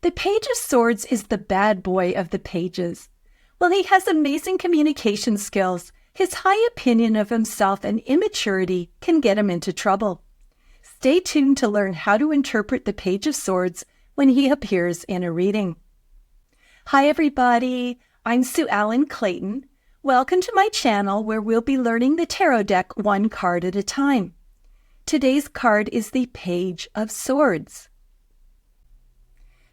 The Page of Swords is the bad boy of the pages. While he has amazing communication skills, his high opinion of himself and immaturity can get him into trouble. Stay tuned to learn how to interpret the Page of Swords when he appears in a reading. Hi everybody, I'm Sue Ellen Clayton. Welcome to my channel where we'll be learning the tarot deck one card at a time. Today's card is the Page of Swords.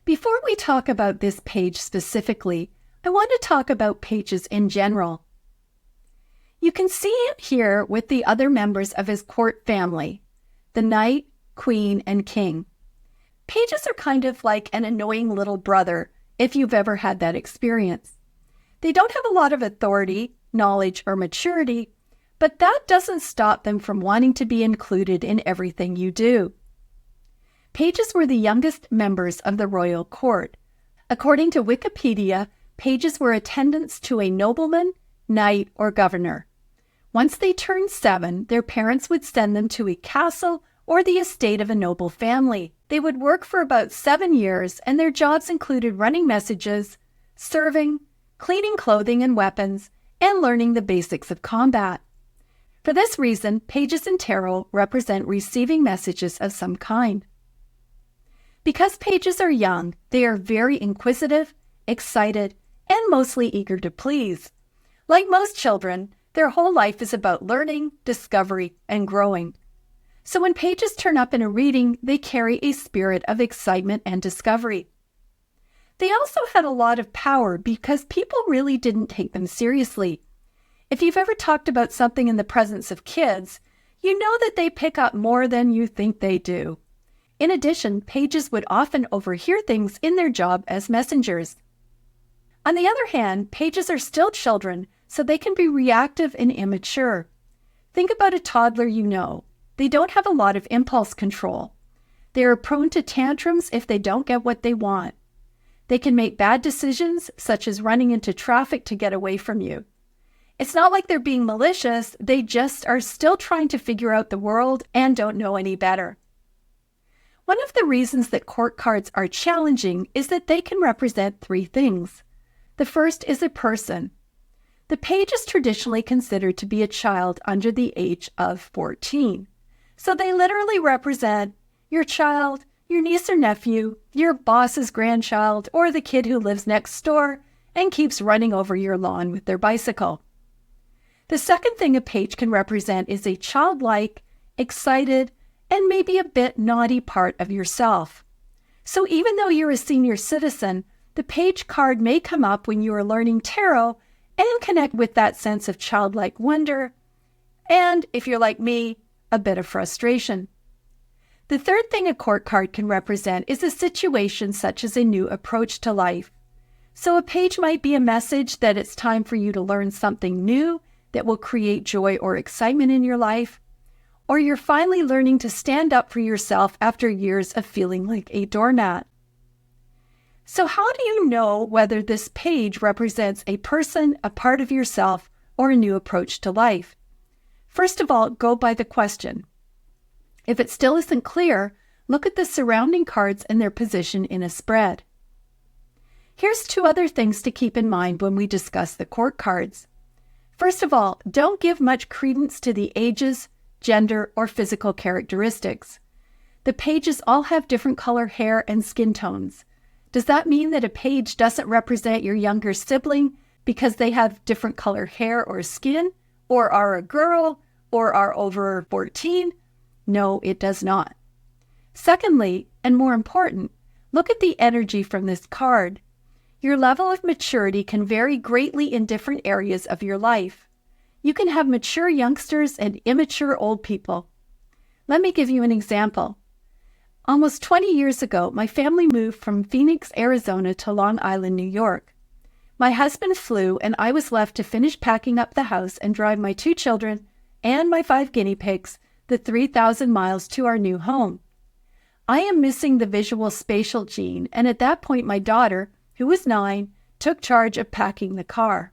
Before we talk about this page specifically, I want to talk about pages in general. You can see him here with the other members of his court family, the Knight, Queen, and King. Pages are kind of like an annoying little brother, if you've ever had that experience. They don't have a lot of authority, knowledge, or maturity, but that doesn't stop them from wanting to be included in everything you do. Pages were the youngest members of the royal court. According to Wikipedia, pages were attendants to a nobleman, knight, or governor. Once they turned 7, their parents would send them to a castle or the estate of a noble family. They would work for about 7 years, and their jobs included running messages, serving, cleaning clothing and weapons, and learning the basics of combat. For this reason, pages in tarot represent receiving messages of some kind. Because pages are young, they are very inquisitive, excited, and mostly eager to please. Like most children, their whole life is about learning, discovery, and growing. So when pages turn up in a reading, they carry a spirit of excitement and discovery. They also had a lot of power because people really didn't take them seriously. If you've ever talked about something in the presence of kids, you know that they pick up more than you think they do. In addition, pages would often overhear things in their job as messengers. On the other hand, pages are still children, so they can be reactive and immature. Think about a toddler you know. They don't have a lot of impulse control. They are prone to tantrums if they don't get what they want. They can make bad decisions, such as running into traffic to get away from you. It's not like they're being malicious, they just are still trying to figure out the world and don't know any better. One of the reasons that court cards are challenging is that they can represent 3 things. The first is a person. The page is traditionally considered to be a child under the age of 14. So they literally represent your child, your niece or nephew, your boss's grandchild, or the kid who lives next door and keeps running over your lawn with their bicycle. The second thing a page can represent is a childlike, excited, and maybe a bit naughty part of yourself. So even though you're a senior citizen, the page card may come up when you are learning tarot and connect with that sense of childlike wonder, and if you're like me, a bit of frustration. The third thing a court card can represent is a situation such as a new approach to life. So a page might be a message that it's time for you to learn something new that will create joy or excitement in your life, or you're finally learning to stand up for yourself after years of feeling like a doormat. So how do you know whether this page represents a person, a part of yourself, or a new approach to life? First of all, go by the question. If it still isn't clear, look at the surrounding cards and their position in a spread. Here's 2 other things to keep in mind when we discuss the court cards. First of all, don't give much credence to the ages, gender, or physical characteristics. The pages all have different color hair and skin tones. Does that mean that a page doesn't represent your younger sibling because they have different color hair or skin, or are a girl, or are over 14? No, it does not. Secondly, and more important, look at the energy from this card. Your level of maturity can vary greatly in different areas of your life. You can have mature youngsters and immature old people. Let me give you an example. Almost 20 years ago, my family moved from Phoenix, Arizona to Long Island, New York. My husband flew, and I was left to finish packing up the house and drive my 2 children and my 5 guinea pigs the 3,000 miles to our new home. I am missing the visual spatial gene, and at that point my daughter, who was 9, took charge of packing the car.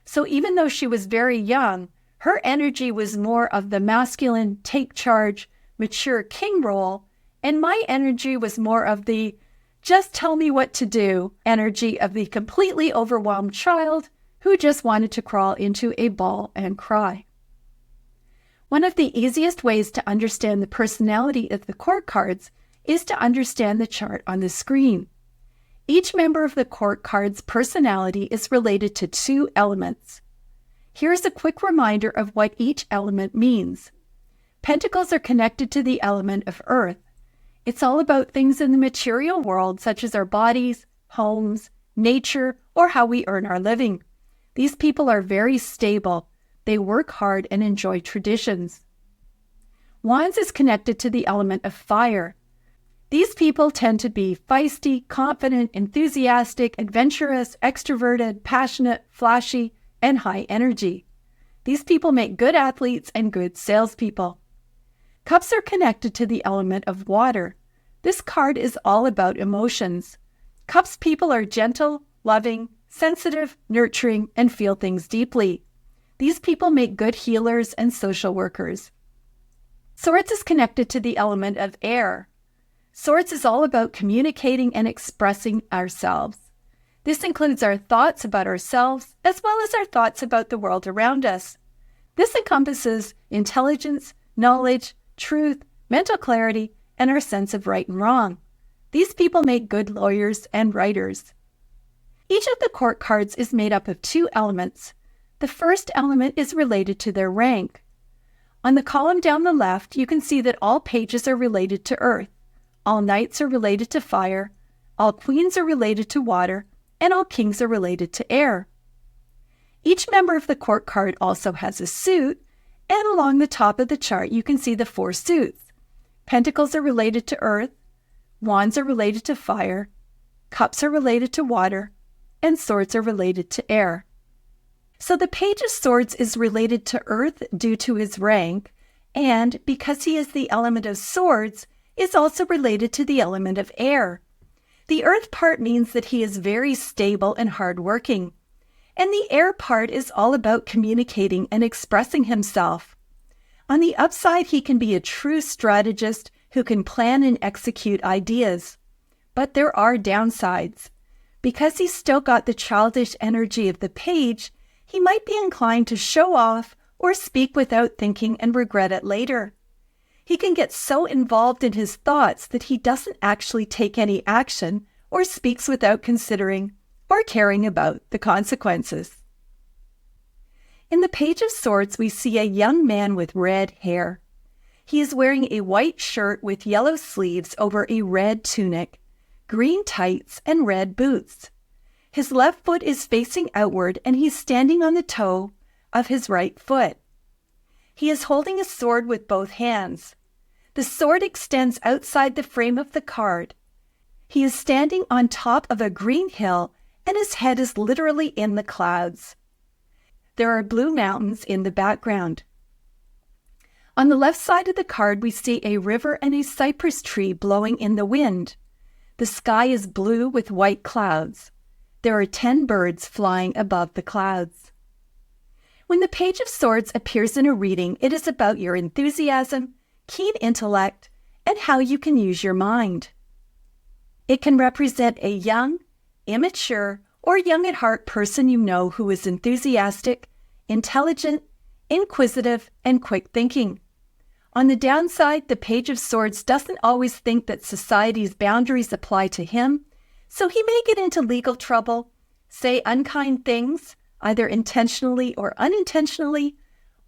So even though she was very young, her energy was more of the masculine, take charge, mature king role, and my energy was more of the just tell me what to do energy of the completely overwhelmed child who just wanted to crawl into a ball and cry. One of the easiest ways to understand the personality of the court cards is to understand the chart on the screen. Each member of the court card's personality is related to 2 elements. Here's a quick reminder of what each element means. Pentacles are connected to the element of earth. It's all about things in the material world, such as our bodies, homes, nature, or how we earn our living. These people are very stable. They work hard and enjoy traditions. Wands is connected to the element of fire. These people tend to be feisty, confident, enthusiastic, adventurous, extroverted, passionate, flashy, and high energy. These people make good athletes and good salespeople. Cups are connected to the element of water. This card is all about emotions. Cups people are gentle, loving, sensitive, nurturing, and feel things deeply. These people make good healers and social workers. Swords is connected to the element of air. Swords is all about communicating and expressing ourselves. This includes our thoughts about ourselves as well as our thoughts about the world around us. This encompasses intelligence, knowledge, truth, mental clarity, and our sense of right and wrong. These people make good lawyers and writers. Each of the court cards is made up of 2 elements. The first element is related to their rank. On the column down the left, you can see that all pages are related to earth, all knights are related to fire, all queens are related to water, and all kings are related to air. Each member of the court card also has a suit, and along the top of the chart you can see the 4 suits. Pentacles are related to earth, wands are related to fire, cups are related to water, and swords are related to air. So the Page of Swords is related to earth due to his rank, and because he is the element of swords, is also related to the element of air. The earth part means that he is very stable and hardworking, and the air part is all about communicating and expressing himself. On the upside, he can be a true strategist who can plan and execute ideas. But there are downsides. Because he's still got the childish energy of the page, he might be inclined to show off or speak without thinking and regret it later. He can get so involved in his thoughts that he doesn't actually take any action or speaks without considering or caring about the consequences. In the Page of Swords, we see a young man with red hair. He is wearing a white shirt with yellow sleeves over a red tunic, green tights, and red boots. His left foot is facing outward and he's standing on the toe of his right foot. He is holding a sword with both hands. The sword extends outside the frame of the card. He is standing on top of a green hill and his head is literally in the clouds. There are blue mountains in the background. On the left side of the card, we see a river and a cypress tree blowing in the wind. The sky is blue with white clouds. There are 10 birds flying above the clouds. When the Page of Swords appears in a reading, it is about your enthusiasm, keen intellect, and how you can use your mind. It can represent a young, immature, or young at heart person you know who is enthusiastic, intelligent, inquisitive, and quick thinking. On the downside, the Page of Swords doesn't always think that society's boundaries apply to him, so he may get into legal trouble, say unkind things, either intentionally or unintentionally,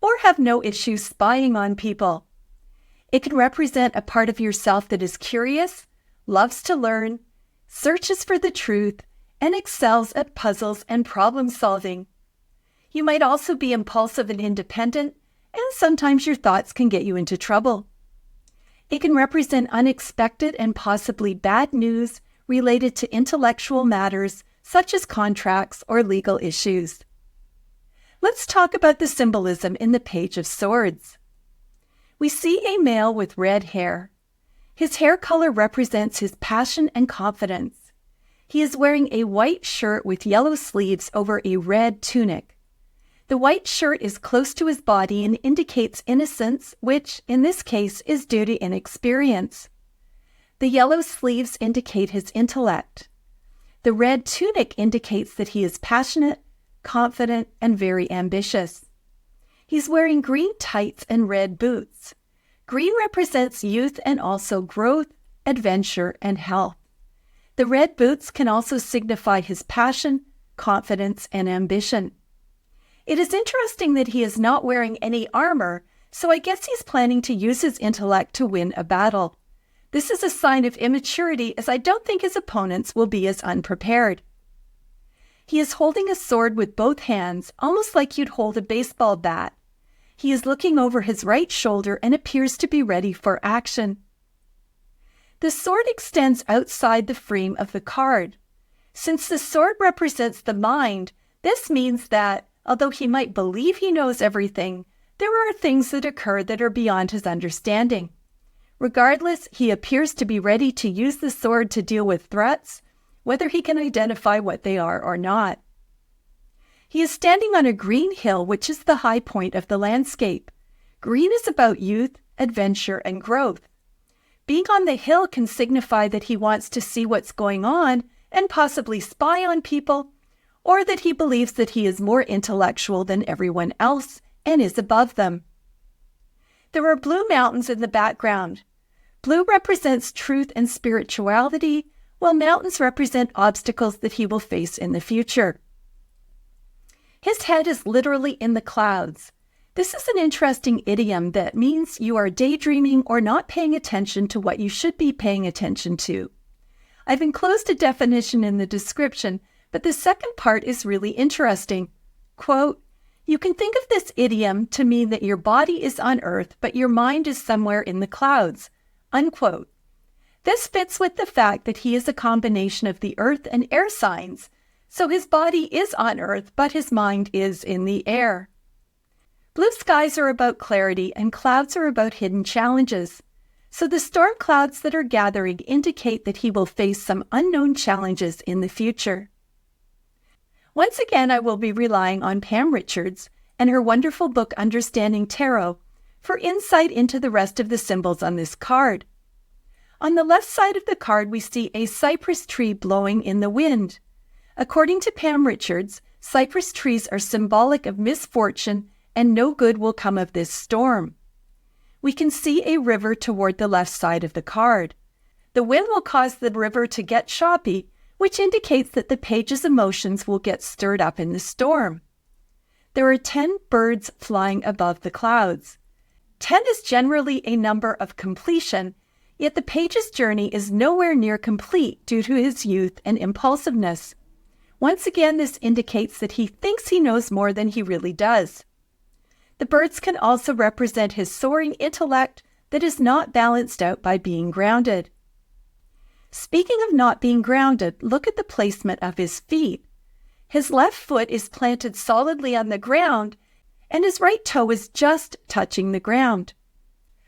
or have no issue spying on people. It can represent a part of yourself that is curious, loves to learn, searches for the truth, and excels at puzzles and problem solving. You might also be impulsive and independent, and sometimes your thoughts can get you into trouble. It can represent unexpected and possibly bad news related to intellectual matters such as contracts or legal issues. Let's talk about the symbolism in the Page of Swords. We see a male with red hair. His hair color represents his passion and confidence. He is wearing a white shirt with yellow sleeves over a red tunic. The white shirt is close to his body and indicates innocence, which, in this case, is due to inexperience. The yellow sleeves indicate his intellect. The red tunic indicates that he is passionate, confident, and very ambitious. He's wearing green tights and red boots. Green represents youth and also growth, adventure, and health. The red boots can also signify his passion, confidence, and ambition. It is interesting that he is not wearing any armor, so I guess he's planning to use his intellect to win a battle. This is a sign of immaturity, as I don't think his opponents will be as unprepared. He is holding a sword with both hands, almost like you'd hold a baseball bat. He is looking over his right shoulder and appears to be ready for action. The sword extends outside the frame of the card. Since the sword represents the mind, this means that, although he might believe he knows everything, there are things that occur that are beyond his understanding. Regardless, he appears to be ready to use the sword to deal with threats, whether he can identify what they are or not. He is standing on a green hill, which is the high point of the landscape. Green is about youth, adventure, and growth. Being on the hill can signify that he wants to see what's going on and possibly spy on people, or that he believes that he is more intellectual than everyone else and is above them. There are blue mountains in the background. Blue represents truth and spirituality, while mountains represent obstacles that he will face in the future. His head is literally in the clouds. This is an interesting idiom that means you are daydreaming or not paying attention to what you should be paying attention to. I've enclosed a definition in the description, but the second part is really interesting. Quote, "You can think of this idiom to mean that your body is on earth, but your mind is somewhere in the clouds." Unquote. This fits with the fact that he is a combination of the earth and air signs, so his body is on earth, but his mind is in the air. Blue skies are about clarity and clouds are about hidden challenges. So the storm clouds that are gathering indicate that he will face some unknown challenges in the future. Once again, I will be relying on Pam Richards and her wonderful book Understanding Tarot for insight into the rest of the symbols on this card. On the left side of the card, we see a cypress tree blowing in the wind. According to Pam Richards, cypress trees are symbolic of misfortune and no good will come of this storm. We can see a river toward the left side of the card. The wind will cause the river to get choppy, which indicates that the page's emotions will get stirred up in the storm. There are 10 birds flying above the clouds. 10 is generally a number of completion, yet the page's journey is nowhere near complete due to his youth and impulsiveness. Once again, this indicates that he thinks he knows more than he really does. The birds can also represent his soaring intellect that is not balanced out by being grounded. Speaking of not being grounded, look at the placement of his feet. His left foot is planted solidly on the ground, and his right toe is just touching the ground.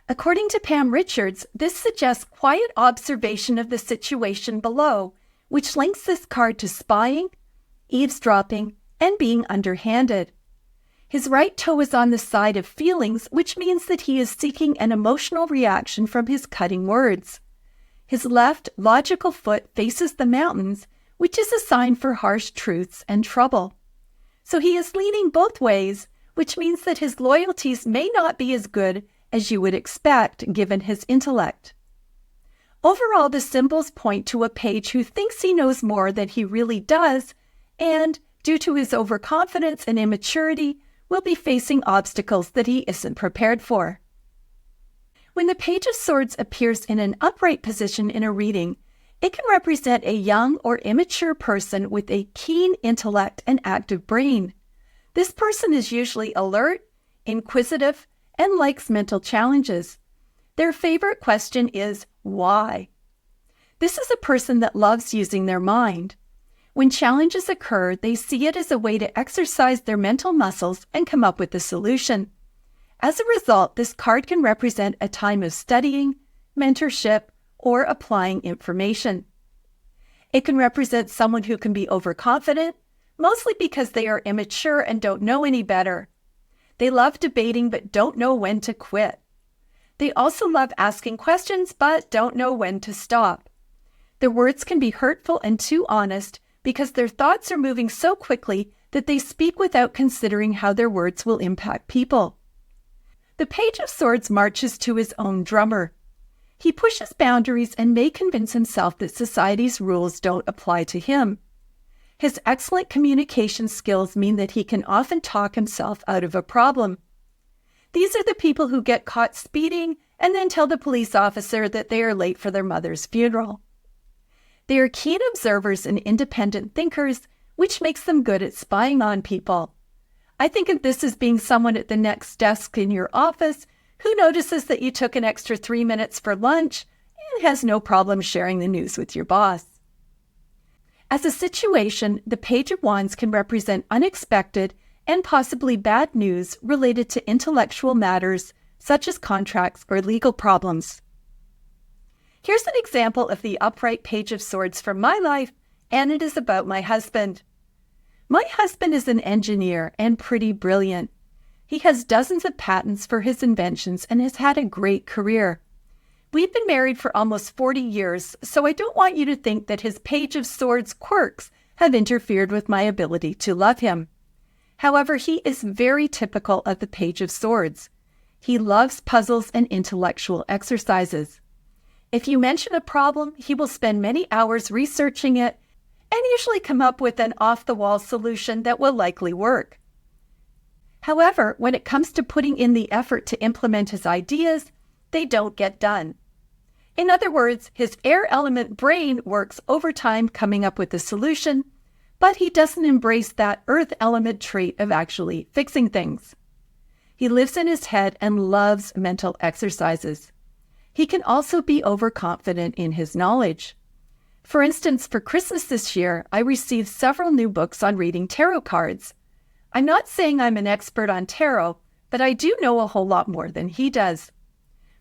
According to Pam Richards, this suggests quiet observation of the situation below, which links this card to spying, eavesdropping, and being underhanded. His right toe is on the side of feelings, which means that he is seeking an emotional reaction from his cutting words. His left, logical foot faces the mountains, which is a sign for harsh truths and trouble. So he is leaning both ways, which means that his loyalties may not be as good as you would expect given his intellect. Overall, the symbols point to a page who thinks he knows more than he really does, and, due to his overconfidence and immaturity, will be facing obstacles that he isn't prepared for. When the Page of Swords appears in an upright position in a reading, it can represent a young or immature person with a keen intellect and active brain. This person is usually alert, inquisitive, and likes mental challenges. Their favorite question is, why? This is a person that loves using their mind. When challenges occur, they see it as a way to exercise their mental muscles and come up with a solution. As a result, this card can represent a time of studying, mentorship, or applying information. It can represent someone who can be overconfident, mostly because they are immature and don't know any better. They love debating but don't know when to quit. They also love asking questions but don't know when to stop. Their words can be hurtful and too honest because their thoughts are moving so quickly that they speak without considering how their words will impact people. The Page of Swords marches to his own drummer. He pushes boundaries and may convince himself that society's rules don't apply to him. His excellent communication skills mean that he can often talk himself out of a problem. These are the people who get caught speeding and then tell the police officer that they are late for their mother's funeral. They are keen observers and independent thinkers, which makes them good at spying on people. I think of this as being someone at the next desk in your office who notices that you took an extra 3 minutes for lunch and has no problem sharing the news with your boss. As a situation, the Page of Wands can represent unexpected and possibly bad news related to intellectual matters such as contracts or legal problems. Here's an example of the upright Page of Swords from my life, and it is about my husband. My husband is an engineer and pretty brilliant. He has dozens of patents for his inventions and has had a great career. We've been married for almost 40 years, so I don't want you to think that his Page of Swords quirks have interfered with my ability to love him. However, he is very typical of the Page of Swords. He loves puzzles and intellectual exercises. If you mention a problem, he will spend many hours researching it and usually come up with an off-the-wall solution that will likely work. However, when it comes to putting in the effort to implement his ideas, they don't get done. In other words, his air element brain works overtime coming up with a solution, but he doesn't embrace that earth element trait of actually fixing things. He lives in his head and loves mental exercises. He can also be overconfident in his knowledge. For instance, for Christmas this year, I received several new books on reading tarot cards. I'm not saying I'm an expert on tarot, but I do know a whole lot more than he does.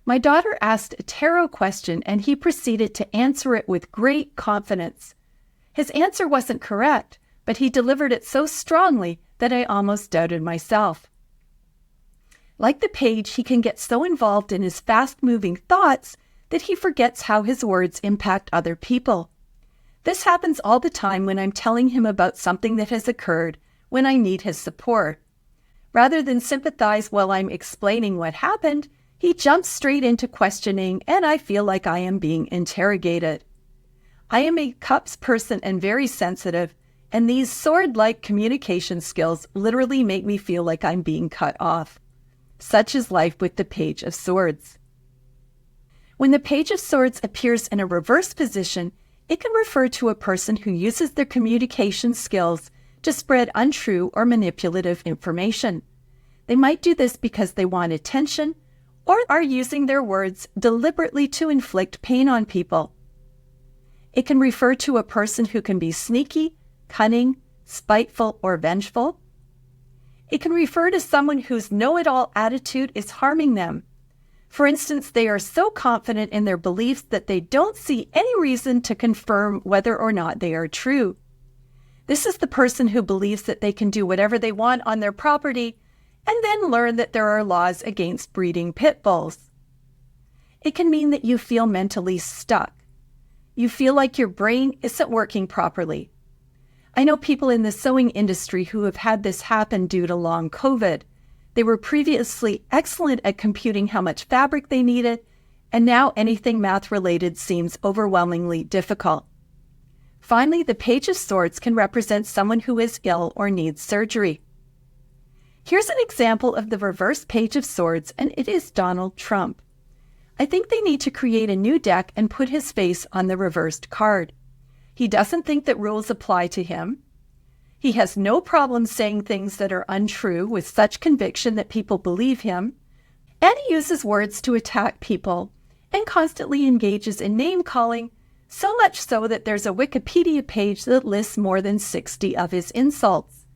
My daughter asked a tarot question and he proceeded to answer it with great confidence. His answer wasn't correct, but he delivered it so strongly that I almost doubted myself. Like the Page, he can get so involved in his fast-moving thoughts that he forgets how his words impact other people. This happens all the time when I'm telling him about something that has occurred when I need his support. Rather than sympathize while I'm explaining what happened, he jumps straight into questioning, and I feel like I am being interrogated. I am a cups person and very sensitive, and these sword-like communication skills literally make me feel like I'm being cut off. Such is life with the Page of Swords. When the Page of Swords appears in a reverse position, it can refer to a person who uses their communication skills to spread untrue or manipulative information. They might do this because they want attention or are using their words deliberately to inflict pain on people. It can refer to a person who can be sneaky, cunning, spiteful, or vengeful. It can refer to someone whose know-it-all attitude is harming them. For instance, they are so confident in their beliefs that they don't see any reason to confirm whether or not they are true. This is the person who believes that they can do whatever they want on their property and then learn that there are laws against breeding pit bulls. It can mean that you feel mentally stuck. You feel like your brain isn't working properly. I know people in the sewing industry who have had this happen due to long COVID. They were previously excellent at computing how much fabric they needed, and now anything math-related seems overwhelmingly difficult. Finally, the Page of Swords can represent someone who is ill or needs surgery. Here's an example of the reverse Page of Swords, and it is Donald Trump. I think they need to create a new deck and put his face on the reversed card. He doesn't think that rules apply to him. He has no problem saying things that are untrue with such conviction that people believe him, and he uses words to attack people and constantly engages in name-calling, so much so that there's a Wikipedia page that lists more than 60 of his insults.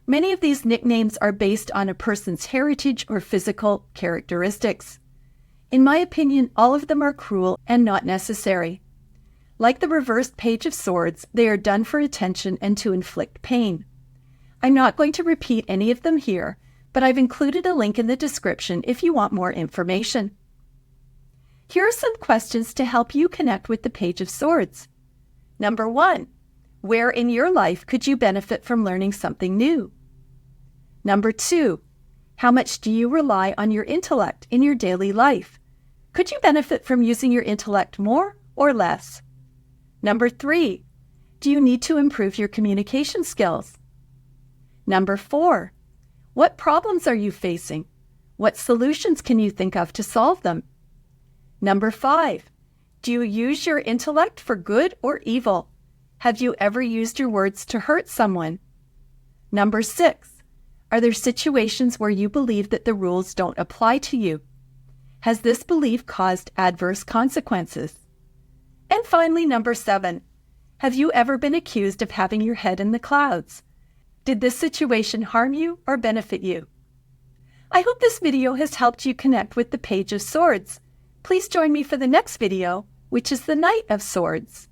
Many of these nicknames are based on a person's heritage or physical characteristics. In my opinion, all of them are cruel and not necessary. Like the reversed Page of Swords, they are done for attention and to inflict pain. I'm not going to repeat any of them here, but I've included a link in the description if you want more information. Here are some questions to help you connect with the Page of Swords. Number 1, where in your life could you benefit from learning something new? Number 2, how much do you rely on your intellect in your daily life? Could you benefit from using your intellect more or less? Number 3, do you need to improve your communication skills? Number 4, what problems are you facing? What solutions can you think of to solve them? Number 5, do you use your intellect for good or evil? Have you ever used your words to hurt someone? Number 6, are there situations where you believe that the rules don't apply to you? Has this belief caused adverse consequences? And finally, number 7, have you ever been accused of having your head in the clouds? Did this situation harm you or benefit you? I hope this video has helped you connect with the Page of Swords. Please join me for the next video, which is the Knight of Swords.